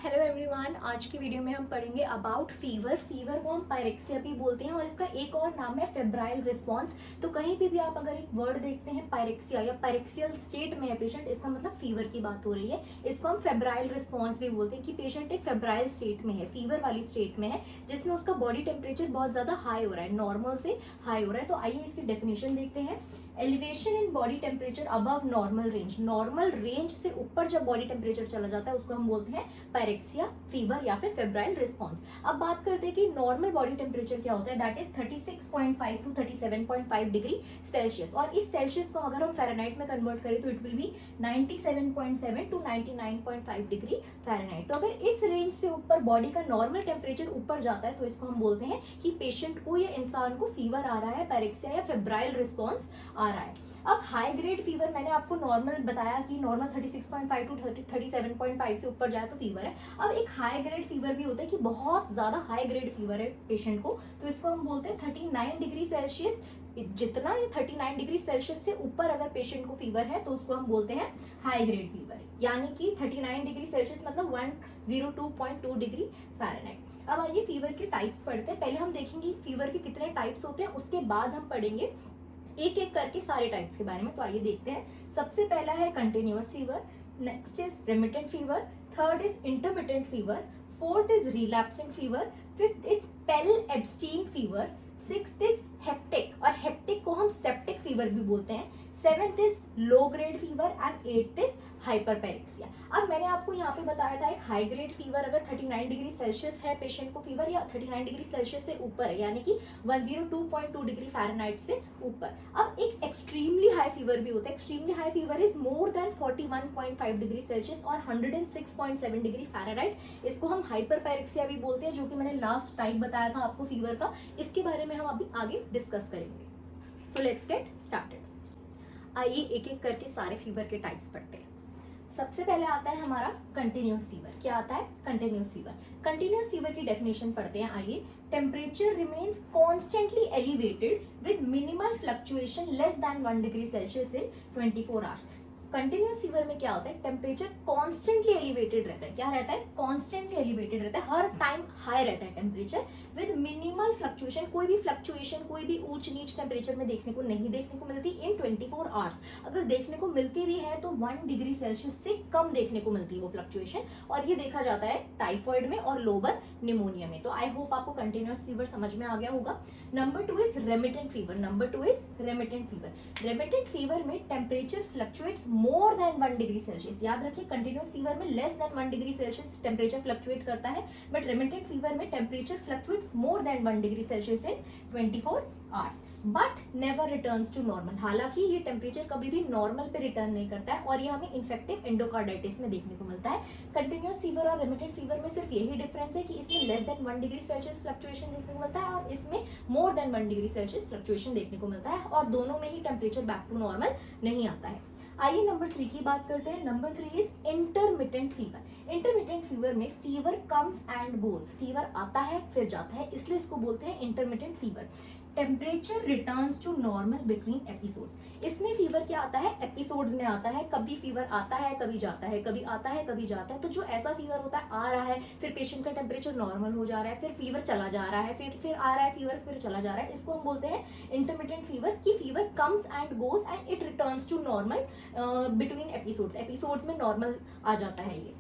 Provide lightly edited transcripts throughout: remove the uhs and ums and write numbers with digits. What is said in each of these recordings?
Hello everyone, आज की video में हम पढ़ेंगे अबाउट फीवर। फीवर को हम पायरेक्सिया भी बोलते हैं और इसका एक और नाम है फेब्राइल रिस्पॉन्स। तो कहीं पे भी आप अगर एक वर्ड देखते हैं पायरेक्सिया या पायरेक्सियल स्टेट में है पेशेंट, इसका मतलब फीवर की बात हो रही है। इसको हम फेब्राइल रिस्पॉन्स भी बोलते हैं कि पेशेंट एक फेब्राइल स्टेट में है, फीवर वाली स्टेट में है, जिसमें उसका बॉडी टेम्परेचर बहुत ज्यादा हाई हो रहा है, नॉर्मल से हाई हो रहा है। तो आइए इसकी डेफिनेशन देखते हैं। Elevation in body temperature above normal range, normal range से ऊपर जब बॉडी टेम्परेचर चला जाता है उसको हम बोलते हैं पायरेक्सिया फीवर या फिर फेब्राइल रिस्पॉन्स। अब बात करते हैं कि नॉर्मल बॉडी टेम्परेचर क्या होता है, that is 36.5 to 37.5 degree Celsius. और इस सेल्सियस को अगर हम फ़ारेनहाइट में कन्वर्ट करें तो it will be 97.7 to 99.5 degree Fahrenheit. तो अगर इस रेंज से ऊपर बॉडी का नॉर्मल टेम्परेचर ऊपर जाता है तो इसको हम बोलते हैं कि पेशेंट को या इंसान को फीवर आ रहा है, पायरेक्सिया या फेब्राइल रिस्पॉन्स आ रहा है। अब हाई ग्रेड फीवर, मैंने आपको नॉर्मल बताया कि नॉर्मल 36.5 टू 37.5 से ऊपर जाए तो फीवर है। अब एक हाई ग्रेड फीवर भी होता है कि बहुत ज्यादा हाई ग्रेड फीवर है पेशेंट को, तो इसको हम बोलते हैं 39 डिग्री सेल्सियस। जितना ये 39 डिग्री सेल्सियस से ऊपर अगर पेशेंट को फीवर है तो उसको हम बोलते हैं हाई ग्रेड फीवर, यानी कि 39 डिग्री सेल्सियस मतलब 102.2 डिग्री फ़ारेनहाइट। अब आइए फीवर के टाइप्स पढ़ते हैं। पहले हम देखेंगे फीवर के कितने टाइप्स होते हैं, उसके बाद हम पढ़ेंगे एक एक करके सारे टाइप्स के बारे में। तो आइए देखते हैं। सबसे पहला है continuous fever, next is remittent fever, third is intermittent fever, fourth is relapsing fever, fifth is Pel Ebstein fever, sixth is hectic, और हेक्टिक को हम सेप्टिक फीवर भी बोलते हैं, seventh is low grade fever and eighth is hyperpyrexia. अब मैंने आपको यहाँ पे बताया था एक हाई ग्रेड फीवर अगर 39 डिग्री सेल्सियस है पेशेंट को फीवर, या 39 डिग्री सेल्सियस से ऊपर है यानी कि 102.2 डिग्री फ़ारेनहाइट से ऊपर। अब एक एक्सट्रीमली हाई फीवर भी होता है। Extremely high fever is more than 41.5 degree Celsius और 106.7 डिग्री फ़ारेनहाइट। इसको हम हाइपरपेरेक्सिया भी बोलते हैं, जो कि मैंने लास्ट टाइम बताया था आपको फीवर का। इसके बारे में हम अभी आगे डिस्कस करेंगे। So let's get started. आइए एक एक करके सारे फीवर के टाइप्स पढ़ते हैं। सबसे पहले आता है हमारा कंटिन्यूअस फीवर। क्या आता है कंटिन्यूअस फीवर? कंटिन्यूअस फीवर की डेफिनेशन पढ़ते हैं। आइए, temperature remains constantly elevated with minimal fluctuation less than 1 degree Celsius in 24 hours. Continuous fever में क्या होता है, टेम्परेचर कॉन्स्टेंटली एलिवेटेड रहता है। क्या रहता है? कॉन्स्टेंटली एलिवेटेड रहता है, हर टाइम हाई रहता है टेम्परेचर, विद मिनिमल फ्लक्चुएशन, कोई भी फ्लक्चुएशन, कोई भी ऊंच नीच टेम्परेचर में देखने को नहीं देखने को मिलती इन 24 आवर्स। अगर देखने को मिलती भी है तो 1 डिग्री सेल्सियस से कम देखने को मिलती है वो फ्लक्चुएशन, और ये देखा जाता है टाइफॉइड में और लोबर निमोनिया में। तो आई होप आपको कंटिन्यूअस फीवर समझ में आ गया होगा। Number 2 is remittent fever. Number 2 is remittent fever. Remittent fever में temperature fluctuates more than 1 degree Celsius. याद रखिए, कंटिन्यूअस फीवर में less than 1 degree Celsius temperature fluctuate करता है, बट रेमिटेंट फीवर में temperature fluctuates more than 1 degree Celsius in 24 hours but never returns to normal. हालांकि ये temperature कभी भी नॉर्मल पे रिटर्न नहीं करता है, और ये हमें इन्फेक्टिव एंडोकार्डाइटिस में देखने को मिलता है। कंटिन्यूअस फीवर और रेमिटेंट फीवर में सिर्फ यही डिफरेंस है कि इसमें less than 1 degree Celsius fluctuation देखने को मिलता है और इसमें मोर देन 1 डिग्री सेल्सियस फ्लक्चुएशन देखने को मिलता है, और दोनों में ही टेम्परेचर बैक टू नॉर्मल नहीं आता है। आइए नंबर 3 की बात करते हैं। Number 3 is intermittent fever. Intermittent fever में fever comes and goes, fever आता है फिर जाता है, इसलिए इसको बोलते हैं intermittent fever. Temperature returns to normal between episodes. इसमें फीवर क्या आता है, एपिसोड्स में आता है, कभी फीवर आता है कभी जाता है, कभी आता है कभी जाता है। तो जो ऐसा फीवर होता है, आ रहा है फिर पेशेंट का टेम्परेचर नॉर्मल हो जा रहा है, फिर फीवर चला जा रहा है, फिर आ रहा है फीवर, फिर चला जा रहा है, इसको हम बोलते हैं इंटरमिटेंट फीवर। की fever comes and goes and it returns to normal between episodes. Episodes में नॉर्मल आ जाता है ये।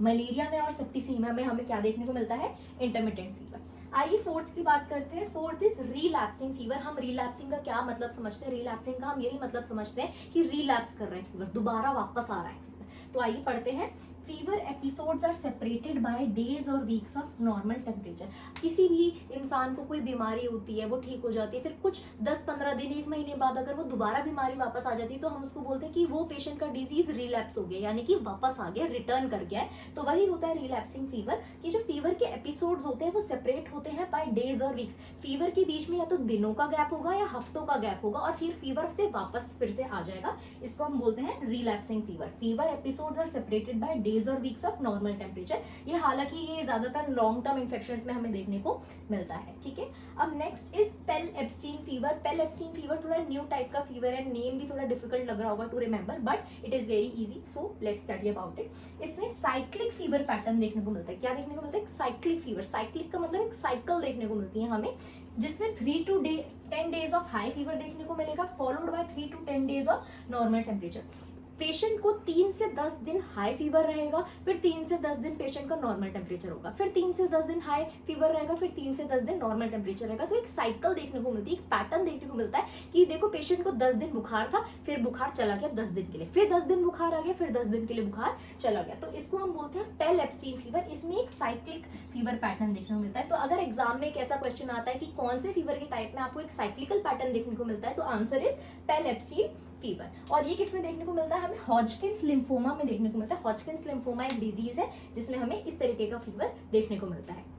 मलेरिया में और सेप्टिसीमिया में हमें क्या देखने को मिलता है, इंटरमिटेंट फीवर। आइए फोर्थ की बात करते हैं। Fourth is relapsing fever. हम रिलैप्सिंग का क्या मतलब समझते हैं? रिलैप्सिंग का हम यही मतलब समझते हैं कि रिलैप्स कर रहे हैं फीवर, दोबारा वापस आ रहा है फीवर। तो आइए पढ़ते हैं। Fever episodes are separated by days और वीक्स ऑफ नॉर्मल टेम्परेचर। किसी भी इंसान को कोई बीमारी होती है, वो ठीक हो जाती है, फिर कुछ 10-15 दिन, 1 महीने बाद अगर वो दोबारा बीमारी वापस आ जाती है तो हम उसको बोलते हैं कि वो पेशेंट का डिजीज रिलैप्स हो गया, यानी कि वापस आ गया, रिटर्न कर गया है। तो वही होता है रिलैप्सिंग फीवर, कि जो फीवर के एपिसोड्स होते हैं वो सेपरेट होते हैं बाय डेज और वीक्स। फीवर के बीच में या तो दिनों का गैप होगा या हफ्तों का गैप होगा, और फिर फीवर से वापस फिर से आ जाएगा। इसको हम बोलते हैं relapsing fever. Fever episodes are separated by days और वीक्स ऑफ नॉर्मल टेम्परेचर। ये हालांकि ये ज्यादातर लॉन्ग टर्म इन्फेक्शन में हमें देखने को मिलता है, ठीक है। अब next is Pel Ebstein fever. Pel Ebstein fever थोड़ा न्यू टाइप का फीवर है, नेम भी थोड़ा डिफिकल्ट लग रहा होगा to remember, but it is very easy, so let's study about it. इसमें साइक्लिक फीवर पैटर्न देखने को मिलता है। क्या देखने को मिलता है? Cyclic fever. साइक्लिक का मतलब एक साइकिल देखने को मिलती है हमें, जिसमें 3 to 10 days of high fever देखने को मिलेगा, followed by 3 to 10 days of normal temperature. Patient को 3 से 10 दिन हाई फीवर रहेगा, फिर 3 से 10 दिन पेशेंट का नॉर्मल टेम्परेचर होगा, फिर 3 से 10 दिन हाई फीवर रहेगा, फिर 3 से 10 दिन नॉर्मल टेम्परेचर रहेगा। तो एक साइकिल देखने को मिलती है, एक पैटर्न देखने को मिलता है कि देखो पेशेंट को 10 दिन बुखार था, फिर बुखार चला गया 10 दिन के लिए, फिर 10 दिन बुखार आ गया, फिर 10 दिन के लिए बुखार चला गया। तो इसको हम बोलते हैं पेल एब्स्टीन फीवर। इसमें एक साइक्लिक फीवर पैटर्न देखने को मिलता है। तो अगर एग्जाम में एक ऐसा क्वेश्चन आता है कि कौन से फीवर के टाइप में आपको एक साइक्लिकल पैटर्न देखने को मिलता है, तो answer is Pel Ebstein fever. और ये किसमें देखने को मिलता है? हमें हॉजकिंस लिम्फोमा में देखने को मिलता है। हॉजकिंस लिम्फोमा एक डिजीज है जिसमें हमें इस तरीके का फीवर देखने को मिलता है।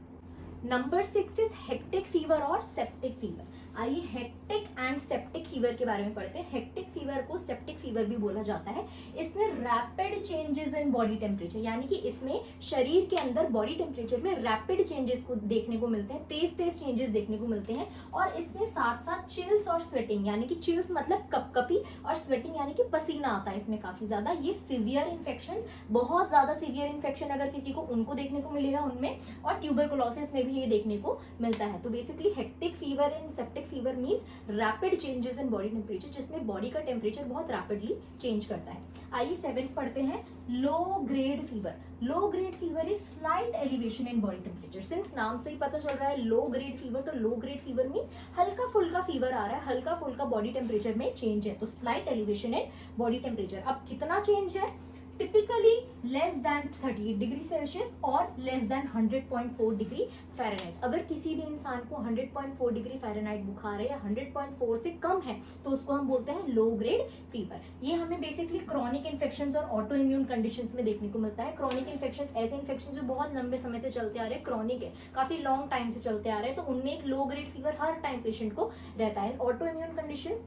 नंबर 6 इज हेक्टिक फीवर और सेप्टिक फीवर। आइए हेक्टिक एंड सेप्टिक फीवर के बारे में पढ़ते हैं। हेक्टिक फीवर को सेप्टिक फीवर भी बोला जाता है। इसमें rapid changes in body temperature, यानी कि इसमें शरीर के अंदर बॉडी टेम्परेचर में रैपिड चेंजेस को देखने को मिलते हैं, तेज तेज चेंजेस देखने को मिलते हैं। और इसमें साथ साथ चिल्स और स्वेटिंग, यानी कि चिल्स मतलब कपकपी, और स्वेटिंग यानी कि पसीना आता है इसमें काफी ज्यादा। ये सीवियर इन्फेक्शन, बहुत ज्यादा सीवियर इन्फेक्शन अगर किसी को, उनको देखने को मिलेगा उनमें, और ट्यूबरकुलोसिस में भी ये देखने को मिलता है। तो basically hectic fever and septic fever means rapid changes in body temperature, जिसमें बॉडी का टेम्परेचर बहुत रैपिडली चेंज करता है। आइए 7 पढ़ते हैं, लो grade fever. Low grade fever is slight elevation in body temperature. Since नाम से ही पता चल रहा है लो ग्रेड फीवर, तो लो ग्रेड फीवर मींस हल्का फुल्का फीवर आ रहा है, हल्का फुल्का बॉडी टेम्परेचर में चेंज है। तो slight elevation in body temperature. अब कितना चेंज है? Typically less than 38 degree Celsius और लेस देन 100.4 डिग्री फ़ारेनहाइट। अगर किसी भी इंसान को 100.4 डिग्री फ़ारेनहाइट बुखार है या 100.4 से कम है, तो उसको हम बोलते हैं लो ग्रेड फीवर। ये हमें बेसिकली क्रॉनिक इन्फेक्शंस और ऑटो इम्यून कंडीशंस में देखने को मिलता है। क्रॉनिक इन्फेक्शन ऐसे इन्फेक्शन जो बहुत लंबे समय से चलते आ रहे हैं, क्रॉनिक है, काफी लॉन्ग टाइम से चलते आ रहे हैं, तो उनमें एक लो ग्रेड फीवर हर टाइम पेशेंट को रहता है। Auto immune condition,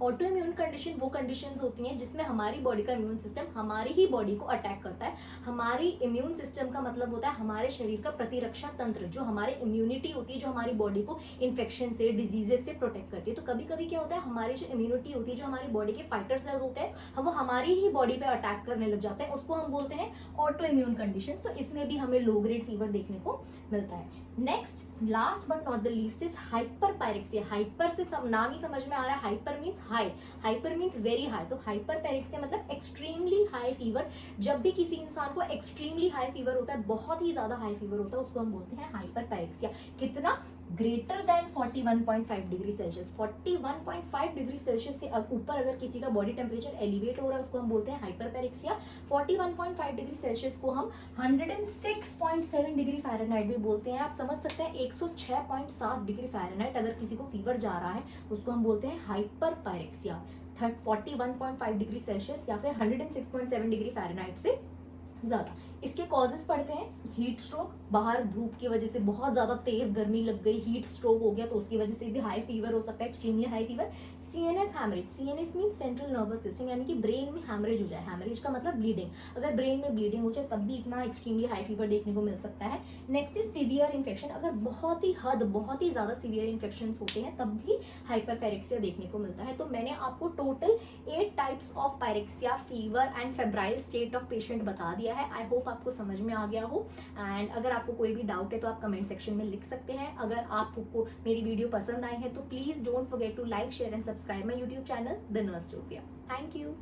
auto immune condition वो कंडीशंस होती हैं जिसमें हमारी बॉडी का इम्यून सिस्टम हमारी ही बॉडी को अटैक करता है। हमारी इम्यून सिस्टम का मतलब होता है हमारे शरीर का प्रतिरक्षा तंत्र, जो हमारी इम्यूनिटी होती है, जो हमारी बॉडी को इन्फेक्शन से, डिजीजेस से प्रोटेक्ट करती है। तो कभी कभी क्या होता है, हमारी जो इम्यूनिटी होती है, जो हमारी बॉडी के फाइटर सेल्स होते हैं, वो हमारी ही बॉडी पे अटैक करने लग जाते हैं, उसको हम बोलते हैं ऑटो इम्यून कंडीशन। तो इसमें भी हमें लो ग्रेड फीवर देखने को मिलता है। Next, last but not the least is hyper pyrexia. Hyper से नाम ही समझ में आ रहा है, hyper means high, hyper means very high. तो हाइपर पायरेक्सिया मतलब एक्सट्रीमली हाई फीवर। जब भी किसी इंसान को एक्सट्रीमली हाई फीवर होता है, बहुत ही ज्यादा हाई फीवर होता है, उसको हम बोलते हैं हाइपर पायरेक्सिया। कितना? Greater than 41.5 degree Celsius. 41.5 degree Celsius से ऊपर अगर किसी का बॉडी टेम्परेचर एलिवेट हो रहा है, उसको हम बोलते हैं हाइपर पायरेक्सिया। 41.5 डिग्री सेल्सियस को हम 106.7 डिग्री फ़ारेनहाइट भी बोलते हैं। आप समझ सकते हैं 106.7 डिग्री फ़ारेनहाइट अगर किसी को फीवर जा रहा है, उसको हम बोलते हैं हाइपर पायरेक्सिया। 41.5 डिग्री सेल्सियस या फिर 106.7 डिग्री फ़ारेनहाइट से ज्यादा। इसके कॉजेस पढ़ते हैं। हीट स्ट्रोक, बाहर धूप की वजह से बहुत ज्यादा तेज गर्मी लग गई, हीट स्ट्रोक हो गया, तो उसकी वजह से भी हाई फीवर हो सकता है, extremely high fever. CNS haemorrhage, CNS mean central nervous system, यानी कि ब्रेन में हैमरेज हो जाए। हैमरेज का मतलब ब्लीडिंग, अगर ब्रेन में ब्लीडिंग हो जाए तब भी इतना एक्सट्रीमली हाई फीवर देखने को मिल सकता है। नेक्स्ट इज सीवियर इन्फेक्शन, अगर बहुत ही ज्यादा सीवियर इन्फेक्शन होते हैं तब भी हाइपर पायरेक्सिया देखने को मिलता है। तो मैंने आपको total 8 types of pyrexia, fever and febrile state of patient बता दिया है। आई होप आपको समझ में आ गया हो। एंड अगर आपको कोई भी डाउट है तो आप कमेंट सेक्शन में लिख सकते हैं। अगर आपको मेरी वीडियो पसंद आई है तो please don't forget to like, share and subscribe my YouTube channel the Nursetopia. Thank you.